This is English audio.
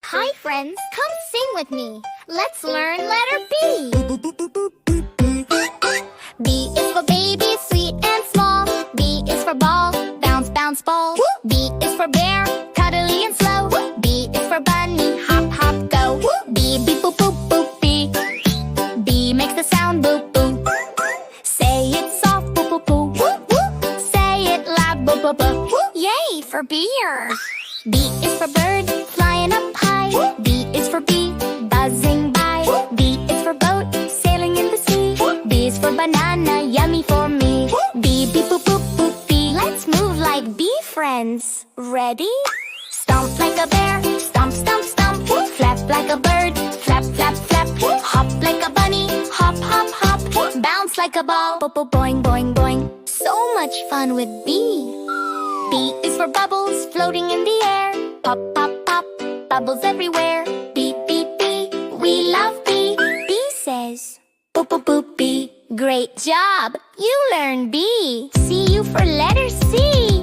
Hi friends, come sing with me. Let's learn letter B. B is for baby, sweet and small. B is for ball, bounce, bounce, ball. B is for bear, cuddly and slow. B is for bunny, hop, hop, go. B, beep, boop, boop, boop, B. B makes the sound boop, boop. Say it soft, boop, boop, boop. Say it loud, boop, boop, boop. Yay for beer. B is for bird, flying up high. B is for bee, buzzing by. B is for boat, sailing in the sea. B is for banana, yummy for me. B, beep, boop, boop, boop, B. Let's move like bee friends. Ready? Stomp like a bear, stomp, stomp, stomp. Flap like a bird, flap, flap, flap. Hop like a bunny, hop, hop, hop. Bounce like a ball, boop, boop, boing, boing, boing. So much fun with B. B is for bubbles, floating in the air. Pop, pop, pop, bubbles everywhere. Beep, beep, beep, we love B. B says, boop, boop, boop, B. Great job, you learned B. See you for letter C.